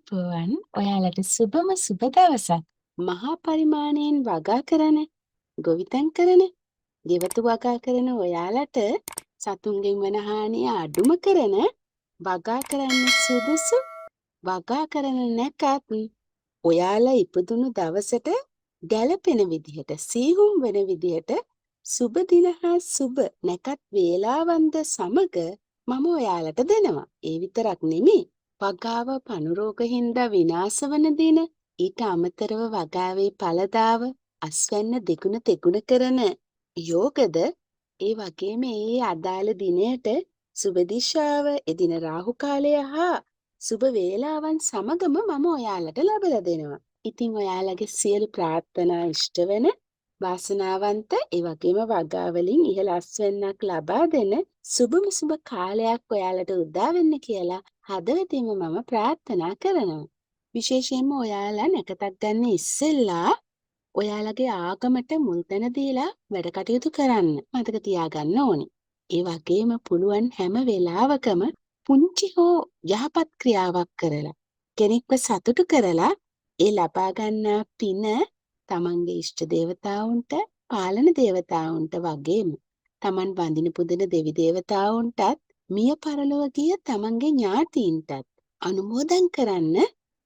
අයිබෝවන් ඔයාලට සුබම සුබ දවසක්. මහා පරිමාණයෙන් වගා කරන, ගොවිතැන් කරන, ගෙවතු වගා කරන ඔයාලට සතුන්ගෙන් වන හානිය අඩුම කරන, වගා කරන්න සුදුසු, වගා කරන නැකත් ඔයාලා ඉපදුණු දවසට ගැළපෙන විදිහට, සීහුම් වෙන විදිහට සුබ දින හා සුබ නැකත් වේලාවන්ද සමග මම ඔයාලට දෙනවා. ඒ විතරක් නෙමෙයි. වගාව පනුරෝග හින්දා විනාශ වන දින, ඊට අමතරව වගාවේ ඵලදාව අස්වැන්න දෙගුණ තෙගුණ කරන යෝගද, ඒ වගේම ඒ අදාළ දිනයට සුබ දිශාව, එදින රාහු කාලය හා සුබ වේලාවන් සමගම මම ඔයාලට ලබලා දෙනවා. ඉතින් ඔයාලගේ සියලු ප්‍රාර්ථනා ඉෂ්ට වෙන වාසනාවන්ත, ඒ වගේම වගාවලින් ඉහළ අස්වැන්නක් ලබා දෙන සුබම සුබ කාලයක් ඔයාලට උදා වෙන්න කියලා හදවතින්ම මම ප්‍රාර්ථනා කරනවා. විශේෂයෙන්ම ඔයාලා නැකතක් ගන්න ඉස්සෙල්ලා ඔයාලගේ ආගමට මුල් තැන දීලා වැඩ කටයුතු කරන්න මතක තියාගන්න ඕනේ. ඒ වගේම පුළුවන් හැම වෙලාවකම පුංචි හෝ යහපත් ක්‍රියාවක් කරලා කෙනෙක්ව සතුටු කරලා ඒ ලබා ගන්නා පින තමන්ගේ ඉෂ්ට දේවතාවුන්ට, පාලන දේවතාවුන්ට වගේම තමන් වඳින පුදන දෙවි දේවතාවුන්ටත්, මිය පරලොව ගිය තමන්ගේ ඥාතීන්ටත් අනුමෝදන් කරන්න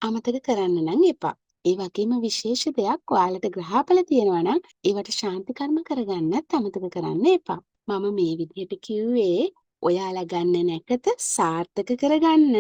අමතක කරන්න නම් එපා. ඒ වගේම විශේෂ දෙයක් ඔයාලට ග්‍රහඵල තියෙනවා නම් ඒවට ශාන්ති කර්ම කරගන්නත් අමතක කරන්න එපා. මම මේ විදිහට කිව්වේ ඔයාලා ගන්න නැකත සාර්ථක කරගන්න,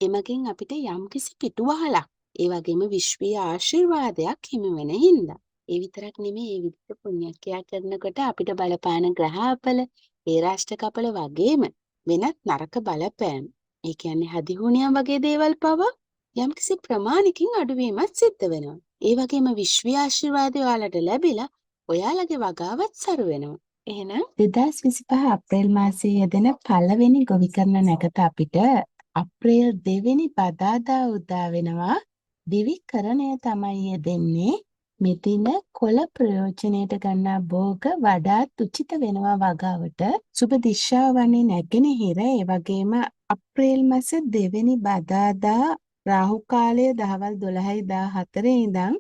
එමගින් අපිට යම්කිසි පිටුවහලක්, ඒ වගේම විශ්වීය ආශිර්වාදයක් හිමි වෙන හින්දා. ඒ විතරක් නෙමෙයි, මේ විදිහට පුණ්‍යක්‍රියා කරනකොට අපිට බලපාන ග්‍රහඵල, ඒ රාෂ්ටකඵල වගේම වෙනත් නරක බලපෑම්, ඒ කියන්නේ හදිහුණියම් වගේ දේවල් පවා යම්කිසි ප්‍රමාණිකින් අඩුවීමක් සිද්ධ වෙනවා. ඒ වගේම විශ්වීය ආශිර්වාදය ඔයාලට ලැබිලා ඔයාලගේ වගාවත් සරු වෙනවා. එහෙනම් 2025 අප්‍රේල් මාසයේ යෙදෙන පළවෙනි ගොවිකරන නැකත අපිට අප්‍රේල් 2 වෙනි බදාදා උදා වෙනවා. දිවිකරණය තමයි යෙදෙන්නේ. මෙදින කොළ ප්‍රයෝජනයට ගන්නා භෝග වඩාත් උචිත වෙනවා වගාවට. සුබ දිශාව වන්නේ නැගෙනහිර. ඒ වගේම අප්‍රේල් මාස 2 වෙනි බදාදා රාහු කාලය දහවල් 12:14 ඉඳන්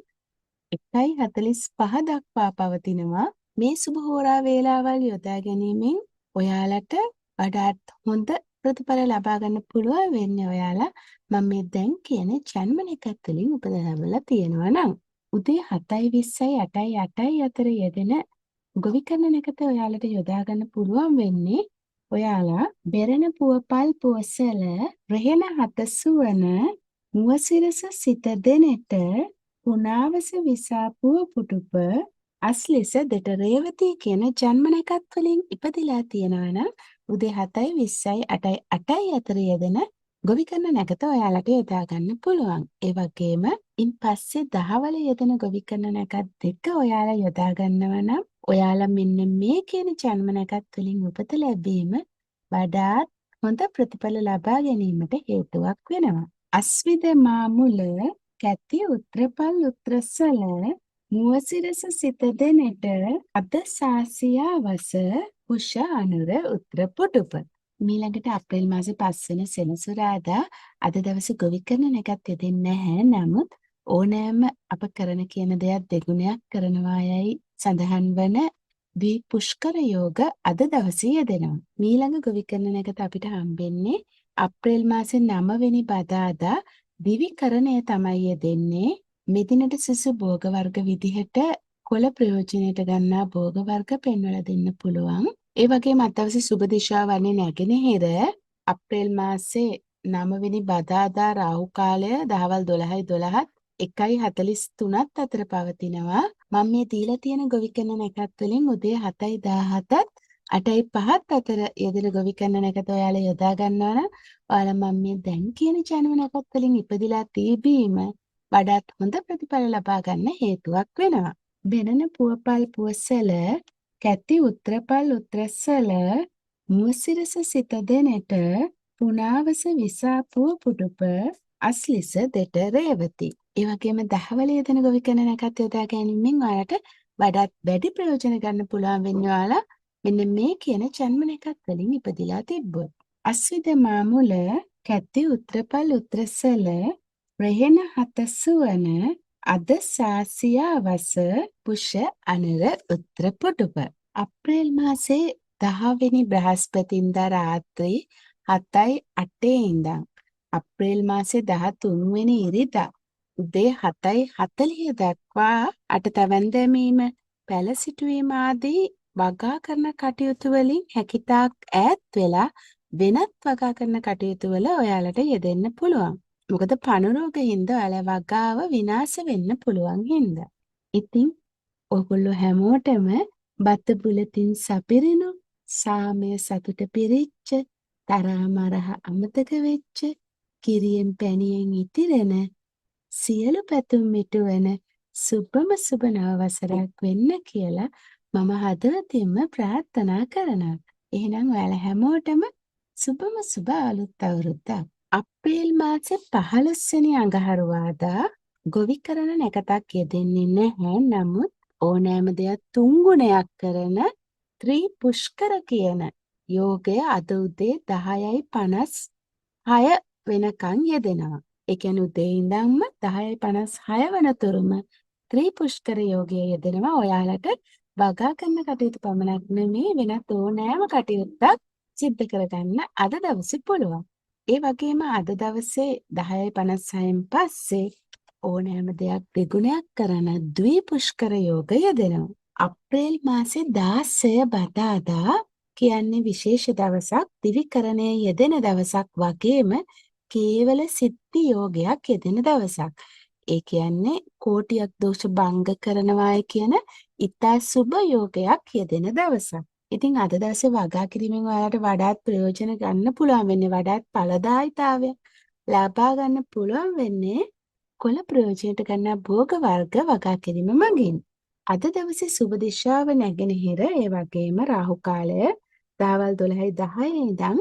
1:45 දක්වා පවතිනවා. මේ සුබ හෝරා වේලාවල් යොදා ගැනීමෙන් ඔයාලට වඩාත් හොඳ ප්‍රතිඵල ලබා ගන්න පුළුවන් වෙන්නේ ඔයාලා මම මේ දැන් කියන ජන්ම නැකත් වලින් උපදවලා තියෙනවා නම්. උදේ 7:20යි 8:08යි අතර යෙදෙන ගොවිකරන නැකත ඔයාලට යොදා ගන්න පුළුවන් වෙන්නේ ඔයාලා බෙරණ පුවපල් පුවසල රෙහෙන හතසුවන මුවසිරස සිත දෙනෙට පුනාවස විසාපුව පුටුප අස්ලෙස දෙට රේවතී කියන ජන්ම නැකත් වලින් ඉපදිලා තියෙනවා නම් උදේ 7:20යි 8:08යි අතර යෙදෙන ගොවිකරන නැකත ඔයාලට යොදා ගන්න පුළුවන්. ඒ වගේම ඉන් පස්සේ දහවල යෙදෙන ගොවිකරන නැකත් දෙක ඔයාලා යොදා ගන්නවා නම් ඔයාලා මෙන්න මේ කියන ජන්ම නැකත් වලින් උපත ලැබීම වඩාත් හොඳ ප්‍රතිඵල ලබා ගැනීමට හේතුවක් වෙනවා. අස්විද මාමුල කැති උත්‍රපල් උත්‍රසල මුවසිරස සිත දෙනෙට අද සාසියා වස කුෂ අනුර උත්‍ර පුටුප. මීළඟට අප්‍රේල් මාසේ 5 වෙනි සෙනසුරාදා අද දවසේ ගොවිකරන නැකත් යෙදෙන්නේ නැහැ. නමුත් ඕනෑම අප කරන කියන දෙයක් දෙගුණයක් කරනවා යයි සඳහන් වන දී පුෂ්කර යෝග අද දවසේ යෙදෙනවා. මීළඟ ගොවිකරන නැකත අපිට හම්බෙන්නේ අප්‍රේල් මාසේ 9 වෙනි බදාදා දිවිකරණය තමයි යෙදෙන්නේ. මෙදිනට සිසු භෝග වර්ග විදිහට කොළ ප්‍රයෝජනයට ගන්නා භෝග වර්ග පෙන්වලා දෙන්න පුළුවන්. ඒ වගේම අද දවසේ සුබ දිශාව වන්නේ නැගෙනහිර. අප්‍රේල් මාසේ 9 වෙනි බදාදා රාහු කාලය දහවල් 12:12ත් 1:43ත් අතර පවතිනවා. මම මේ දීලා තියෙන ගොවිකරන නැකත් වලින් උදේ 7:17ත් 8:05ත් අතර යෙදෙන ගොවිකරන නැකත ඔයාලා යොදා ගන්නවා නම් ඔයාලා මම මේ දැන් කියන ජන්ම නැකත් වලින් ඉපදිලා තිබීම වඩාත් හොඳ ප්‍රතිඵල ලබා ගන්න හේතුවක් වෙනවා. බෙරණ පුවපල් පුවසල කැති උත්‍රපල් උත්‍රසල මුවසිරස සිත දෙනෙට පුනාවස විසාපුව පුටුප අස්ලිස දෙට රේවති. ඒ වගේම දහවල යෙදෙන ගොවිකරන නැකත් යොදා ගැනීමෙන් ඔයාලට වඩාත් වැඩි ප්‍රයෝජන ගන්න පුළුවන් වෙන්නේ ඔයාලා මෙන්න මේ කියන ජන්ම නැකත් වලින් ඉපදිලා තිබ්බොත්. අස්විද මාමුල කැති උත්‍රපල් උත්‍රසල රෙහෙන හතසු වන අද සාසියාවස පුෂ අනර උත්‍ර පුටුප. අප්‍රේල් මාසේ 10 වෙනි බ්‍රහස්පතින්දා රාත්‍රී 7:08 ඉඳන් අප්‍රේල් මාසේ 13 වෙනි ඉරිදා උදේ 7:40 දක්වා අටතැවන් දැමීම, පැළ සිටුවීම ආදී වගා කරන කටයුතු වලින් හැකිතාක් ඈත් වෙලා වෙනත් වගා කරන කටයුතු වල ඔයාලට යෙදෙන්න පුළුවන්. මොකද පණුරෝග හින්දා ඔයාලා වගාව විනාශ වෙන්න පුළුවන් හින්දා. ඉතින් ඔයගොල්ලෝ හැමෝටම බත බුලතින් සපිරෙනු, සාමය සතුට පිරිච්ච, තරහා මරහ අමතක වෙච්ච, කිරියෙන් පැණියෙන් ඉතිරෙන, සියලු පැතුම් මිටුවන සුබම සුබ නව වසරක් වෙන්න කියලා මම හදවතින්ම ප්‍රාර්ථනා කරනවා. එහෙනම් ඔයාලා හැමෝටම සුබම සුබ අලුත් අවුරුද්දක්. අප්‍රේල් මාසේ 15 වෙනි අඟහරුවාදා ගොවි කරන නැකතක් යෙදෙන්නේ නැහැ. නමුත් ඕනෑම දෙයක් තුන්ගුණයක් කරන ත්‍රිපුෂ්කර කියන යෝගය අද උදේ 10:56 වෙනකන් යෙදෙනවා. ඒ කියන්නේ උදේ ඉඳන්ම 10:56 වනතුරුම ත්‍රිපුෂ්කර යෝගය යෙදෙනවා. ඔයාලට වගා කරන කටයුතු පමණක් නෙමේ වෙනත් ඕනෑම කටයුත්තක් සිද්ධ කරගන්න අද දවසේ පුළුවන්. ඒ වගේම අද දවසේ 10:56න් පස්සේ ඕනෑම දෙයක් දෙගුණයක් කරන ද්විපුෂ්කර යෝගය යෙදෙනවා. අප්‍රේල් මාසේ 16 බදාදා කියන්නේ විශේෂ දවසක්, දිවිකරණයේ යෙදෙන දවසක් වගේම කේවල සිද්ධි යෝගයක් යෙදෙන දවසක්. ඒ කියන්නේ කෝටියක් දෝෂ භංග කරනවායි කියන ඉතා සුබ යෝගයක් යෙදෙන දවසක්. ඉතින් අද දවසේ වගා කිරීමෙන් ඔයාලට වඩාත් ප්‍රයෝජන ගන්න පුළුවන් වෙන්නේ, වඩාත් ඵලදායීතාවය ලබා ගන්න පුළුවන් වෙන්නේ කොළ ප්‍රයෝජනට ගන්නා භෝග වර්ග වගා කිරීම මගින්. අද දවසේ සුබ දිශාව නැගෙනහිර, ඒ වගේම රාහු කාලය දහවල් 12:10 ඉඳන්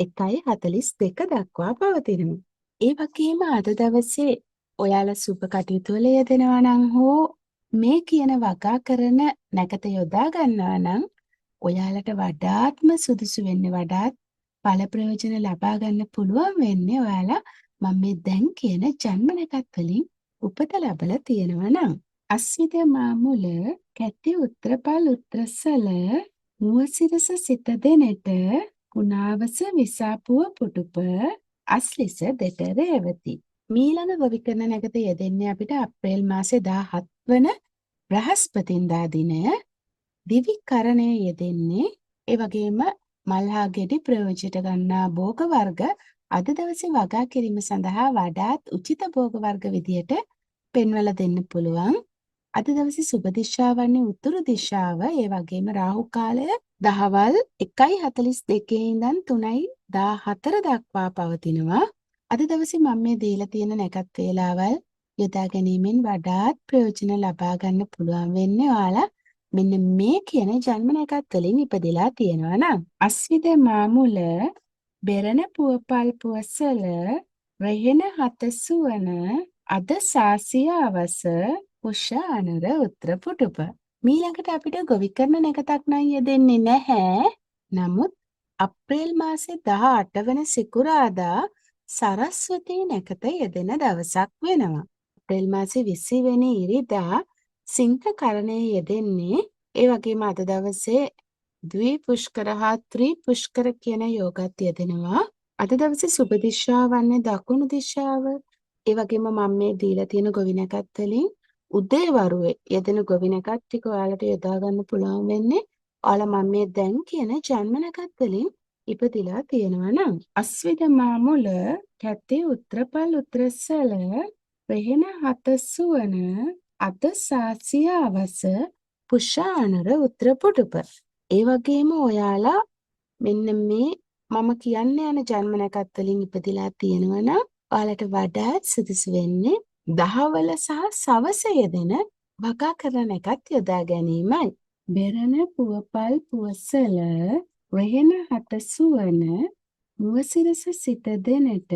1:42 දක්වා පවතිනවා. ඒ වගේම අද දවසේ ඔයාලා සුබ කටයුතු වල යෙදෙනවා නම් හෝ මේ කියන වගා කරන නැකත යොදා ගන්නවා නම් ඔයාලට වඩාත්ම සුදුසු වෙන්නේ, වඩාත් ඵල ප්‍රයෝජන ලබා ගන්න පුළුවන් වෙන්නේ ඔයාලා මම මේ දැන් කියන ජන්ම නැකත් වලින් උපත ලැබලා තියෙනවා නම්. අස්විද මාමුල, කැටි උත්‍රපල් උත්‍රසල, මුවසිරස සිත දෙනෙට, පුනාවස විසාපුව පුටුප, අස්ලිස දෙට රේවති. මීළඟ ගොවි කරන නැකත යෙදෙන්නේ අපිට අප්‍රේල් මාසේ 17 වන බ්‍රහස්පතින්දා දිනය. දිවිකරණය යෙදෙන්නේ, ඒ වගේම මල්හා ගෙඩි ප්‍රයෝජනයට ගන්නා භෝග වර්ග අද දවසේ වගා කිරීම සඳහා වඩාත් උචිත භෝග වර්ග විදියට පෙන්වලා දෙන්න පුළුවන්. අද දවසේ සුබ දිශාව වන්නේ උතුරු දිශාව. ඒ වගේම රාහු කාලය දහවල් 1:42 ඉඳන් 3:14 දක්වා පවතිනවා. අද දවසේ මම මේ දීලා තියෙන නැකත් වේලාවල් යොදා ගැනීමෙන් වඩාත් ප්‍රයෝජන ලබා ගන්න පුළුවන් වෙන්නේ ඔයාලා මෙන්න මේ කියන ජන්ම නැකත් වලින් ඉපදිලා තියෙනවා නම්. අස්විද මාමුල, බෙරණ පුවපල් පුවසල, රෙහෙන හතසු වන අද සාසියාවස පුෂ අනර උත්‍ර පුටුප. මීළඟට අපිට ගොවි කරන නැකතක් නම් යෙදෙන්නේ නැහැ. නමුත් අප්‍රේල් මාසේ 18 වන සිකුරාදා සරස්වතී නැකත යෙදෙන දවසක් වෙනවා. අප්‍රේල් මාසේ 20 වෙනි ඉරිදා සිංහ කරණයේ යෙදෙන්නේ. ඒ වගේම අද දවසේ ද්විපුෂ්කර හා ත්‍රිපුෂ්කර කියන යෝගත් යෙදෙනවා. අද දවසේ සුබ දිශාව වන්නේ දකුණු දිශාව. ඒ වගේම මම මේ දීලා තියෙන ගොවි නැකත් වලින් උදේවරුේ යෙදෙන ගොවි නැකත් ටික ඔයාලට යොදා ගන්න පුළුවන් වෙන්නේ ඔයාලා මම මේ දැන් කියන ජන්ම නැකත් වලින් ඉපදිලා තියෙනවා නම්. අස්විද මාමුල, කැටි උත්‍රපල් උත්‍රසල, රෙහෙන හතසු වන අද සාසියාවස පුෂානර උත්‍ර පුටුප. ඒ වගේම ඔයාලා මෙන්න මේ මම කියන්න යන ජන්ම නැකත් වලින් ඉපදිලා තියෙනවා නම් ඔයාලට වඩාත් සුදුසු වෙන්නේ දහවල සහ සවස යෙදෙන වගා කරන නැකත් යොදා ගැනීමයි. බෙරණ පුවපල් පුවසල, රෙහෙන හතසු වන මුවසිරස සිත දෙනට,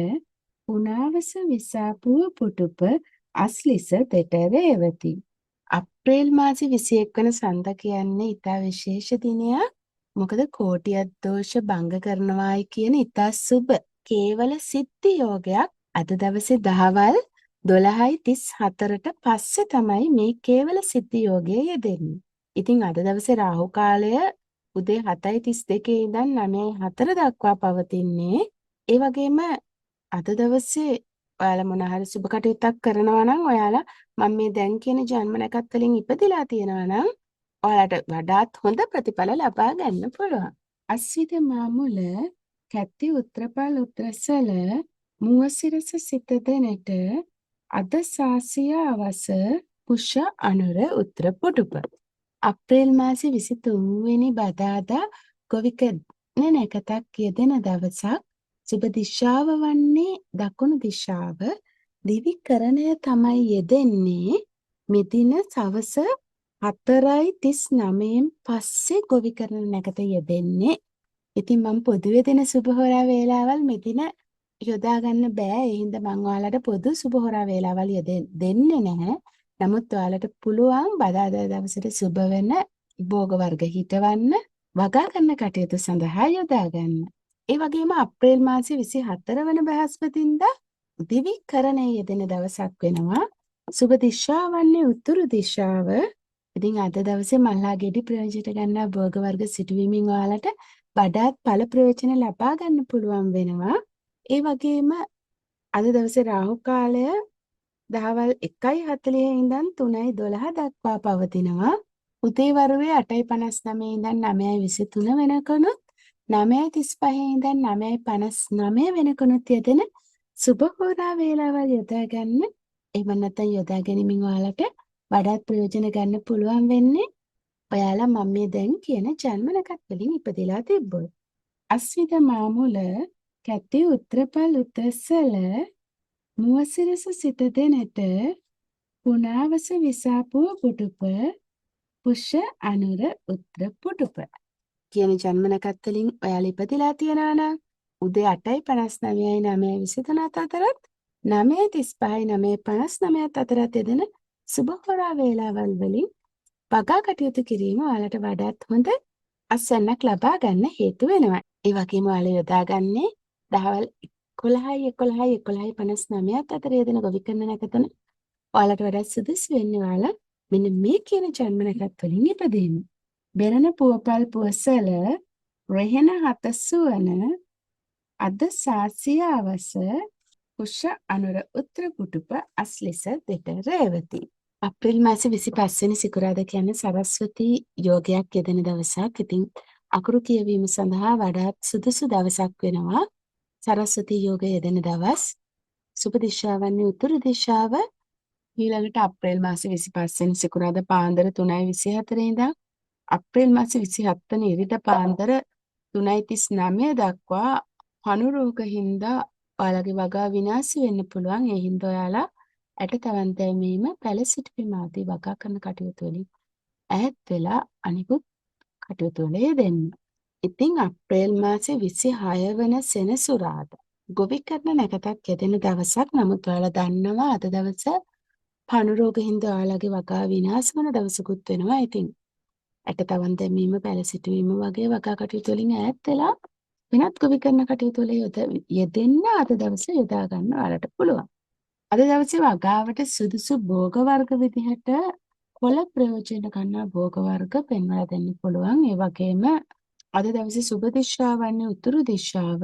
පුනාවස විසාපුව පුටුප, අස්ලිස දෙට රේවති. අප්‍රේල් මාසේ 21 වන සඳ කියන්නේ ඉතා විශේෂ දිනයක්. මොකද කෝටියක් දෝෂ භංග කරනවායි කියන ඉතා සුබ කේවල සිද්ධි යෝගයක් අද දවසේ දහවල් 12:34ට පස්සේ තමයි මේ කේවල සිද්ධි යෝගයේ යෙදෙන්නේ. ඉතින් අද දවසේ රාහු කාලය උදේ 7:32 ඉඳන් 9:04 දක්වා පවතින්නේ. ඒ වගේම අද දවසේ ඔයාලා මොන හරි සුබ කටයුත්තක් කරනවා නම් ඔයාලා මම මේ දැන් කියන ජන්ම නැකත් වලින් ඉපදිලා තියෙනවා නම් ඔයාලට වඩාත් හොඳ ප්‍රතිඵල ලබා ගන්න පුළුවන්. අස්විත මාමුල, කැත්ති උත්‍රපල් උත්‍රසල, මුවසිරස සිත දෙනට අද සාසිය අවස පුෂ අනුර උත්‍ර පුටුප. අප්‍රේල් මාසේ 23 වෙනි බදාදා ගොවිකන නැකතක් යෙදෙන දවසක්. සුබ දිශාව වන්නේ දකුණු දිශාව. දිවිකරණය තමයි යෙදෙන්නේ මෙදින සවස 4:39න් පස්සේ ගොවිකරණ නැකත යෙදෙන්නේ. ඉතින් මම පොදුවේ දෙන සුබහොරා වේලාවල් මෙදින යොදා ගන්න බෑ. ඒ හින්දා මම ඔයාලට පොදු සුබහොරා වේලාවල් දෙන්නේ නැහැ. නමුත් ඔයාලට පුළුවන් බදාදා දවසට සුබ වෙන භෝග වර්ග හිටවන්න, වගා කරන කටයුතු සඳහා යොදා ගන්න. ඒ වගේම අප්‍රේල් මාසේ 24 වන බ්‍රහස්පතින්දා දිවිකරණයේ යෙදෙන දවසක් වෙනවා. සුබ දිශාව වන්නේ උතුරු දිශාව. ඉතින් අද දවසේ මල්හා ගෙඩි ප්‍රයෝජනට ගන්නා භෝග වර්ග සිටුවීමෙන් ඔයාලට වඩාත් ඵල ප්‍රයෝජන ලබා ගන්න පුළුවන් වෙනවා. ඒ වගේම අද දවසේ රාහු කාලය දහවල් 1:40 ඉඳන් 3:12 දක්වා පවතිනවා. උදේවරුේ 8:59 ඉඳන් 9:23 වෙනකනුත් 9:35 ඉඳන් 9:59 වෙනකනුත් යෙදෙන සුබ හෝරා වේලාවල් යොදා ගන්න. එහෙම නැත්නම් යොදා ගැනීමෙන් ඔයාලට වඩාත් ප්‍රයෝජන ගන්න පුළුවන් වෙන්නේ ඔයාලා මම මේ දැන් කියන ජන්ම නැකත් වලින් ඉපදලා තිබ්බොත්. අස්විත මාමුල, කැත්ති උත්‍රපල් උත්‍රසල, මුවසිරස සිත දෙනට පුනාවස විසාපුව පුටුප, පුෂ අනුර උත්‍ර පුටුප කියන ජන්ම නැකත් වලින් ඔයාලා ඉපදලා තියනවා නම් උදේ 8:59යි 9:23 අතරත් 9:35යි 9:59 අතරත් යෙදෙන සුබ හොරා වේලාවල් වලින් වගා කටයුතු කිරීම ඔයාලට වඩාත් හොඳ අස්වැන්නක් ලබා ගන්න හේතු වෙනවා. ඒ වගේම ඔයාලා යොදාගන්නේ දහවල් 11:59 අතර යෙදෙන ගොවිකරණ නැකතන ඔයාලට වඩා සුදුසු වෙන්නේ ඔයාලා මෙන්න මේ කියන ජන්ම නැකත් වලින් ඉපදීම. බෙරණ පුවපල් පුවසල, රෙහෙන හත සුවන, අද සාසිය අවස, පුෂ අනුර උත්‍ර පුටුප අස්ලෙස දෙට රේවති. අප්‍රේල් මාසේ 25 වෙනි සිකුරාදා කියන්නේ සරස්වතී යෝගයක් යෙදෙන දවසක්. ඉතින් අකුරු කියවීම සඳහා වඩාත් සුදුසු දවසක් වෙනවා. සරස්වතී යෝගය යෙදෙන දවස්. සුබ දිශාවන්නේ උතුරු දිශාව. ඊළඟට අප්‍රේල් මාසේ 25 වෙනි සිකුරාදා පාන්දර 3:24 ඉඳන් අප්‍රේල් මාසේ 27 වෙනි ඉරිදා පාන්දර 3:39 දක්වා පණු රෝග හින්දා ඔයාලගේ වගා විනාශ වෙන්න පුළුවන්. ඒ හින්දා ඔයාලා ඇට තවන් දැමීම, පැල සිටුවීම ආදී වගා කරන කටයුතු වලින් ඈත් වෙලා අනිකුත් කටයුතු වල යෙදෙන්න. ඉතින් අප්‍රේල් මාසේ 26 වන සෙනසුරාදා ගොවිකරණ නැකතක් යෙදෙන දවසක්. නමුත් ඔයාලා දන්නවා අද දවස පණු රෝග හින්දා ඔයාලගේ වගා විනාශ වන දවසකුත් වෙනවා. ඉතින් ඇට තවන් දැමීම, පැල සිටුවීම වගේ වගා කටයුතු වලින් ඈත් වෙලා වෙනත් ගොවිකරණ කටයුතු වල යෙදෙන්න අද දවසේ යොදා ගන්න ඔයාලට පුළුවන්. අද දවසේ වගාවට සුදුසු භෝග වර්ග විදිහට කොළ ප්‍රයෝජන ගන්නා භෝග වර්ග පෙන්වලා දෙන්න පුළුවන්. ඒ වගේම අද දවසේ සුබ දිශාව වන්නේ උතුරු දිශාව.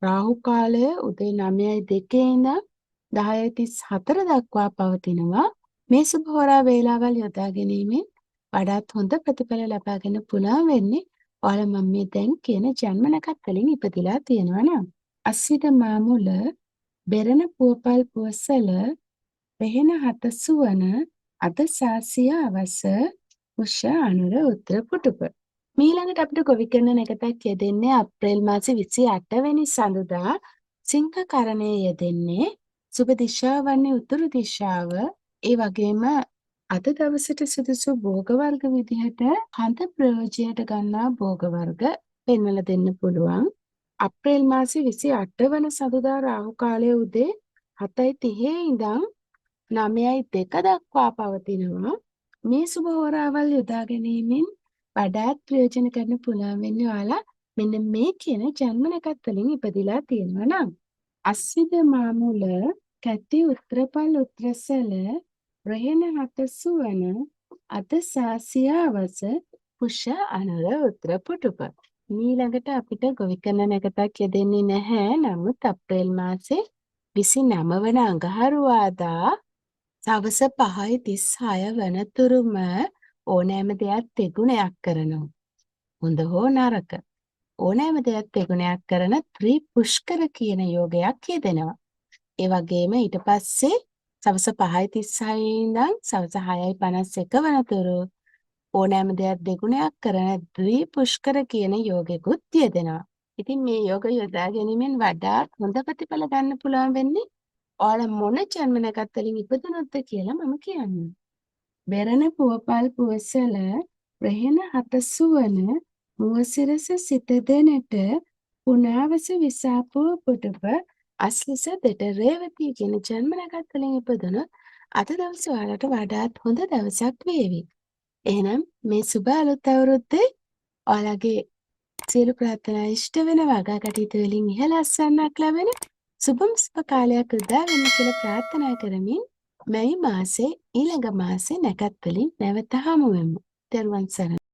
රාහු කාලය උදේ 9:02 ඉඳන් 10:34 දක්වා පවතිනවා. මේ සුබ හොරා වේලාවල් යොදා ගැනීමෙන් වඩාත් හොඳ ප්‍රතිඵල ලබා ගන්න පුළුවන් වෙන්නේ ඔයාලා මම මේ දැන් කියන ජන්ම නැකත් වලින් ඉපදිලා තියෙනවා නම්. අස්විත මාමුල, බෙරණ පුවපල් පුවසල, රෙහෙන හත සුවන, අද සාසිය අවස, පුෂ අනුර උත්‍ර පුටුප. මීළඟට අපිට ගොවිකරණ නැකතක් යෙදෙන්නේ අප්‍රේල් මාසේ 28 වෙනි සඳුදා. සිංහ කරණයේ යෙදෙන්නේ. සුබ දිශාව වන්නේ උතුරු දිශාව. ඒ වගේම අද දවසට සුදුසු භෝග වර්ග විදිහට හඳ ප්‍රයෝජයට ගන්නා භෝග වර්ග පෙන්වලා දෙන්න පුළුවන්. අප්‍රේල් මාසේ 28 වන සඳුදා රාහු කාලයේ උදේ 7:30 ඉඳන් 9:02 දක්වා පවතිනවා. මේ සුබ හෝරාවල් යොදා ගැනීමෙන් වඩාත් ප්‍රයෝජන ගන්න පුළුවන් වෙන්නේ ඔයාලා මෙන්න මේ කියන ජන්ම නැකත් වලින් ඉපදිලා තියෙනවා නම්. අස්විත මාමුල, කැති උත්‍රපල් උත්‍රසල රහෙන හතසුවන අත සාසියාවස පුෂ අනුර උත්‍ර පුටුප. මීළඟට අපිට ගොවි කරන නැකතක් යෙදෙන්නේ නැහැ. නමුත් අප්‍රේල් මාසේ 29 වන අඟහරුවාදා සවස 5:36 වනතුරුම ඕනෑම දෙයක් තෙගුණයක් කරනවා. හොඳ හෝ නරක. ඕනෑම දෙයක් තෙගුණයක් කරන ත්‍රිපුෂ්කර කියන යෝගයක් යෙදෙනවා. ඒ වගේම ඊට පස්සේ සවස 5:36 ඉඳන් සවස 6:51 වනතුරු ඕනෑම දෙයක් දෙගුණයක් කරන ද්විපුෂ්කර කියන යෝගෙකුත් යෙදෙනවා. ඉතින් මේ යෝග යොදා ගැනීමෙන් වඩාත් හොඳ ප්‍රතිඵල ගන්න පුළුවන් වෙන්නේ ඔයාලා මොන ජන්ම නැකත් වලින් ඉපදුනොත්ද කියලා මම කියන්නම්. බෙරණ පුවපල් පුවසල රෙහෙන හතසුවන මුවසිරස සිත දෙනට පුනාවස විසාපුව පුටුප අස්ලෙස දෙට රේවතී කියන ජන්ම නැකත් වලින් ඉපදුනොත් අද දවස ඔයාලට වඩාත් හොඳ දවසක් වේවි. එහෙනම් මේ සුබ අලුත් අවුරුද්දේ ඔයාලගේ සියලු ප්‍රාර්ථනා ඉෂ්ට වෙන වගා කටයුතු වලින් ඉහළ අස්වැන්නක් ලැබෙන සුබම සුබ කාලයක් උදා වෙන්න කියලා ප්‍රාර්ථනා කරමින් මැයි මාසේ ඊළඟ මාසේ නැකත් වලින් නැවත හමු වෙමු. ත්වන් සරණයි.